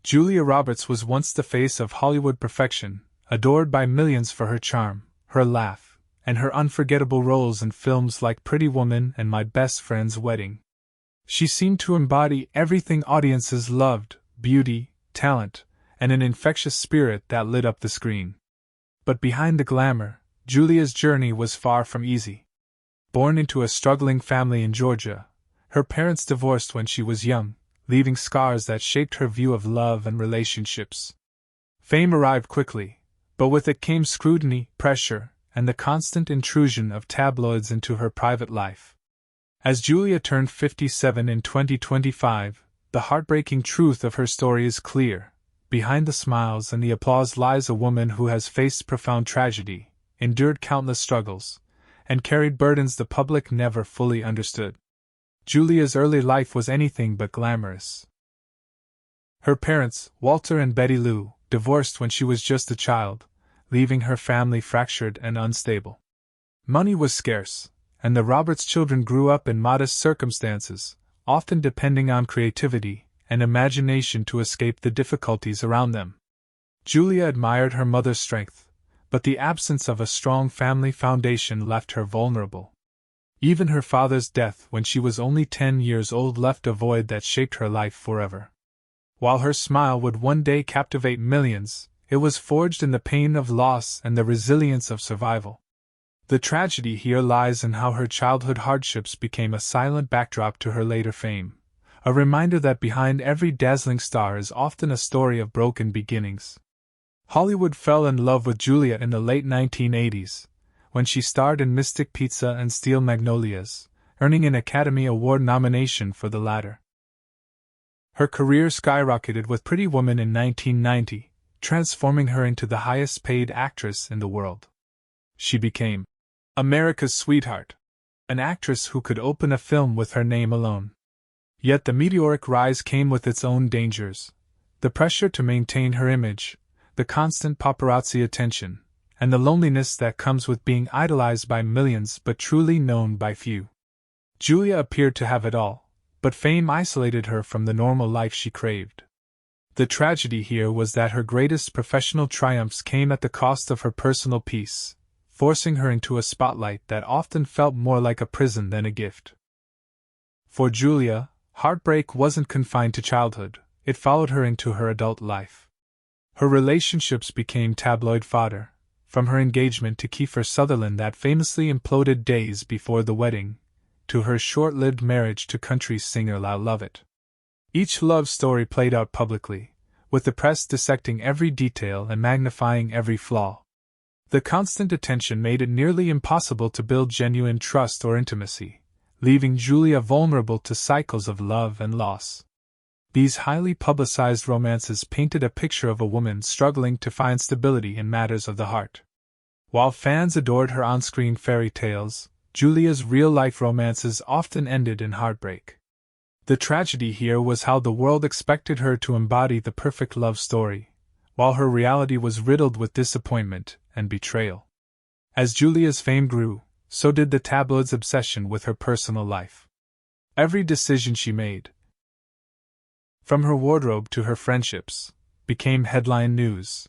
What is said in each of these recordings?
Julia Roberts was once the face of Hollywood perfection, adored by millions for her charm, her laugh, and her unforgettable roles in films like Pretty Woman and My Best Friend's Wedding. She seemed to embody everything audiences loved: beauty, talent, and an infectious spirit that lit up the screen. But behind the glamour, Julia's journey was far from easy. Born into a struggling family in Georgia, her parents divorced when she was young, leaving scars that shaped her view of love and relationships. Fame arrived quickly, but with it came scrutiny, pressure, and the constant intrusion of tabloids into her private life. As Julia turned 57 in 2025, the heartbreaking truth of her story is clear. Behind the smiles and the applause lies a woman who has faced profound tragedy, endured countless struggles, and carried burdens the public never fully understood. Julia's early life was anything but glamorous. Her parents, Walter and Betty Lou, divorced when she was just a child, leaving her family fractured and unstable. Money was scarce, and the Roberts children grew up in modest circumstances, often depending on creativity and imagination to escape the difficulties around them. Julia admired her mother's strength, but the absence of a strong family foundation left her vulnerable. Even her father's death when she was only 10 years old left a void that shaped her life forever. While her smile would one day captivate millions, it was forged in the pain of loss and the resilience of survival. The tragedy here lies in how her childhood hardships became a silent backdrop to her later fame, a reminder that behind every dazzling star is often a story of broken beginnings. Hollywood fell in love with Julia in the late 1980s, when she starred in Mystic Pizza and Steel Magnolias, earning an Academy Award nomination for the latter. Her career skyrocketed with Pretty Woman in 1990, transforming her into the highest-paid actress in the world. She became America's sweetheart, an actress who could open a film with her name alone. Yet the meteoric rise came with its own dangers: the pressure to maintain her image, the constant paparazzi attention, and the loneliness that comes with being idolized by millions but truly known by few. Julia appeared to have it all, but fame isolated her from the normal life she craved. The tragedy here was that her greatest professional triumphs came at the cost of her personal peace, forcing her into a spotlight that often felt more like a prison than a gift. For Julia, heartbreak wasn't confined to childhood, it followed her into her adult life. Her relationships became tabloid fodder, from her engagement to Kiefer Sutherland that famously imploded days before the wedding, to her short-lived marriage to country singer Lyle Lovett. Each love story played out publicly, with the press dissecting every detail and magnifying every flaw. The constant attention made it nearly impossible to build genuine trust or intimacy, leaving Julia vulnerable to cycles of love and loss. These highly publicized romances painted a picture of a woman struggling to find stability in matters of the heart. While fans adored her on-screen fairy tales, Julia's real-life romances often ended in heartbreak. The tragedy here was how the world expected her to embody the perfect love story, while her reality was riddled with disappointment and betrayal. As Julia's fame grew, so did the tabloids' obsession with her personal life. Every decision she made, from her wardrobe to her friendships, became headline news.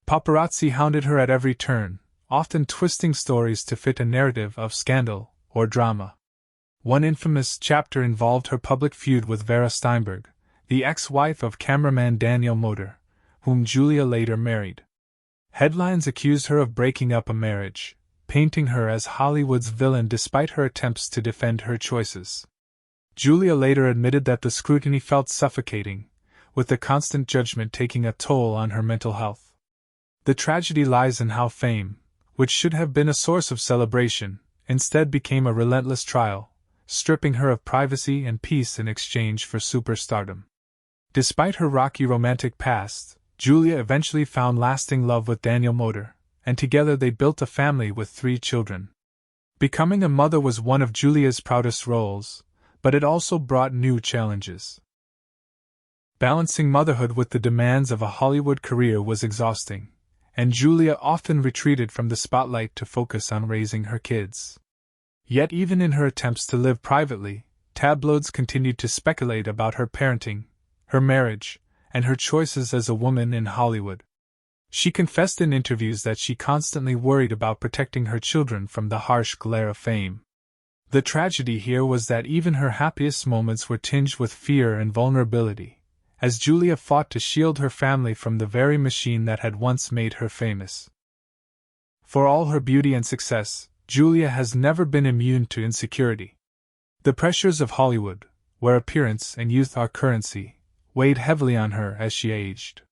Paparazzi hounded her at every turn, often twisting stories to fit a narrative of scandal or drama. One infamous chapter involved her public feud with Vera Steinberg, the ex-wife of cameraman Daniel Moder, whom Julia later married. Headlines accused her of breaking up a marriage, painting her as Hollywood's villain despite her attempts to defend her choices. Julia later admitted that the scrutiny felt suffocating, with the constant judgment taking a toll on her mental health. The tragedy lies in how fame, which should have been a source of celebration, instead became a relentless trial, stripping her of privacy and peace in exchange for superstardom. Despite her rocky romantic past, Julia eventually found lasting love with Daniel Moder, and together they built a family with 3 children. Becoming a mother was one of Julia's proudest roles, but it also brought new challenges. Balancing motherhood with the demands of a Hollywood career was exhausting, and Julia often retreated from the spotlight to focus on raising her kids. Yet even in her attempts to live privately, tabloids continued to speculate about her parenting, her marriage, and her choices as a woman in Hollywood. She confessed in interviews that she constantly worried about protecting her children from the harsh glare of fame. The tragedy here was that even her happiest moments were tinged with fear and vulnerability, as Julia fought to shield her family from the very machine that had once made her famous. For all her beauty and success, Julia has never been immune to insecurity. The pressures of Hollywood, where appearance and youth are currency, weighed heavily on her as she aged.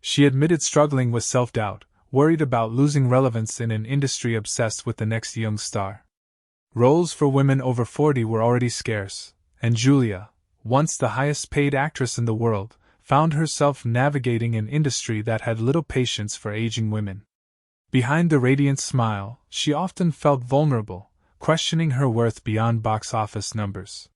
She admitted struggling with self-doubt, worried about losing relevance in an industry obsessed with the next young star. Roles for women over 40 were already scarce, and Julia, once the highest-paid actress in the world, found herself navigating an industry that had little patience for aging women. Behind the radiant smile, she often felt vulnerable, questioning her worth beyond box office numbers.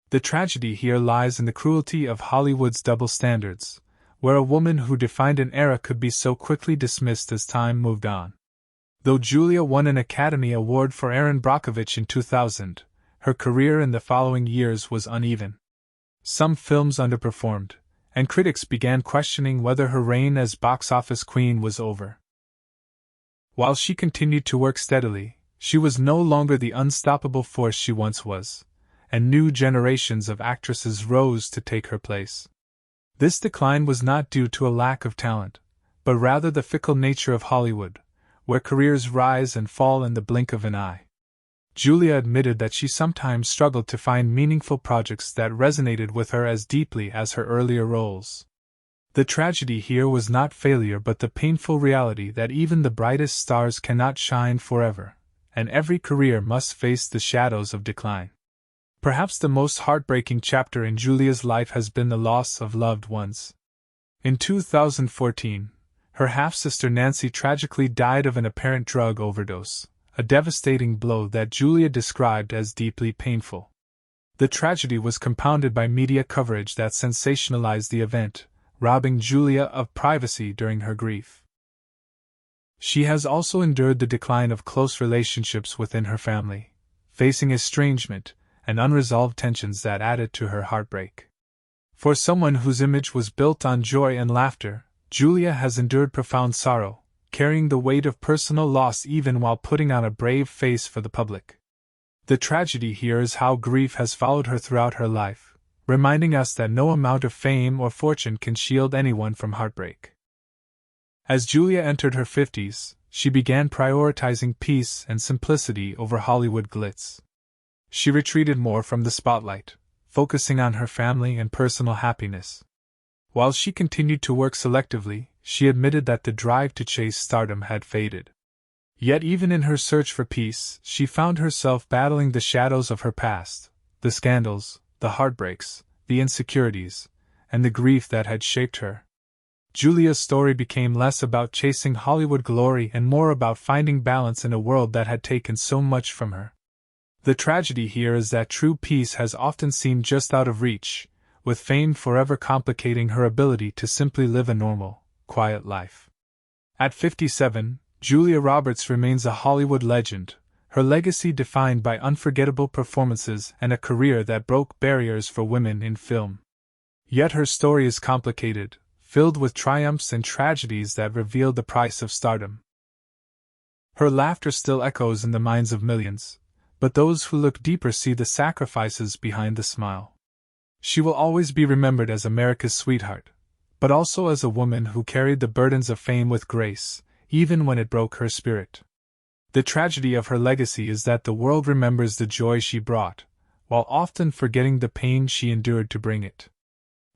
The tragedy here lies in the cruelty of Hollywood's double standards, where a woman who defined an era could be so quickly dismissed as time moved on. Though Julia won an Academy Award for Erin Brockovich in 2000, her career in the following years was uneven. Some films underperformed, and critics began questioning whether her reign as box office queen was over. While she continued to work steadily, she was no longer the unstoppable force she once was, and new generations of actresses rose to take her place. This decline was not due to a lack of talent, but rather the fickle nature of Hollywood, where careers rise and fall in the blink of an eye. Julia admitted that she sometimes struggled to find meaningful projects that resonated with her as deeply as her earlier roles. The tragedy here was not failure but the painful reality that even the brightest stars cannot shine forever, and every career must face the shadows of decline. Perhaps the most heartbreaking chapter in Julia's life has been the loss of loved ones. In 2014, her half-sister Nancy tragically died of an apparent drug overdose, a devastating blow that Julia described as deeply painful. The tragedy was compounded by media coverage that sensationalized the event, robbing Julia of privacy during her grief. She has also endured the decline of close relationships within her family, facing estrangement and unresolved tensions that added to her heartbreak. For someone whose image was built on joy and laughter, Julia has endured profound sorrow, carrying the weight of personal loss even while putting on a brave face for the public. The tragedy here is how grief has followed her throughout her life, reminding us that no amount of fame or fortune can shield anyone from heartbreak. As Julia entered her 50s, she began prioritizing peace and simplicity over Hollywood glitz. She retreated more from the spotlight, focusing on her family and personal happiness. While she continued to work selectively, she admitted that the drive to chase stardom had faded. Yet even in her search for peace, she found herself battling the shadows of her past, the scandals, the heartbreaks, the insecurities, and the grief that had shaped her. Julia's story became less about chasing Hollywood glory and more about finding balance in a world that had taken so much from her. The tragedy here is that true peace has often seemed just out of reach, with fame forever complicating her ability to simply live a normal, quiet life. At 57, Julia Roberts remains a Hollywood legend, her legacy defined by unforgettable performances and a career that broke barriers for women in film. Yet her story is complicated, filled with triumphs and tragedies that reveal the price of stardom. Her laughter still echoes in the minds of millions, but those who look deeper see the sacrifices behind the smile. She will always be remembered as America's sweetheart, but also as a woman who carried the burdens of fame with grace, even when it broke her spirit. The tragedy of her legacy is that the world remembers the joy she brought, while often forgetting the pain she endured to bring it.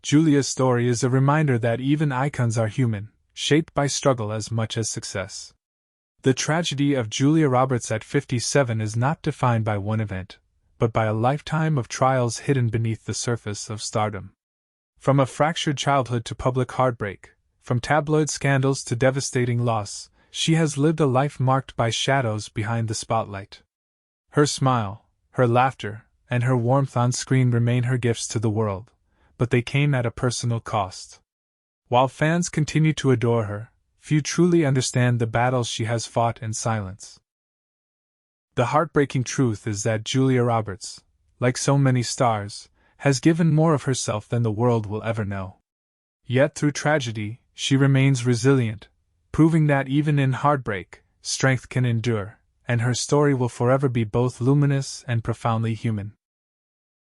Julia's story is a reminder that even icons are human, shaped by struggle as much as success. The tragedy of Julia Roberts at 57 is not defined by one event, but by a lifetime of trials hidden beneath the surface of stardom. From a fractured childhood to public heartbreak, from tabloid scandals to devastating loss, she has lived a life marked by shadows behind the spotlight. Her smile, her laughter, and her warmth on screen remain her gifts to the world, but they came at a personal cost. While fans continue to adore her, few truly understand the battles she has fought in silence. The heartbreaking truth is that Julia Roberts, like so many stars, has given more of herself than the world will ever know. Yet through tragedy, she remains resilient, proving that even in heartbreak, strength can endure, and her story will forever be both luminous and profoundly human.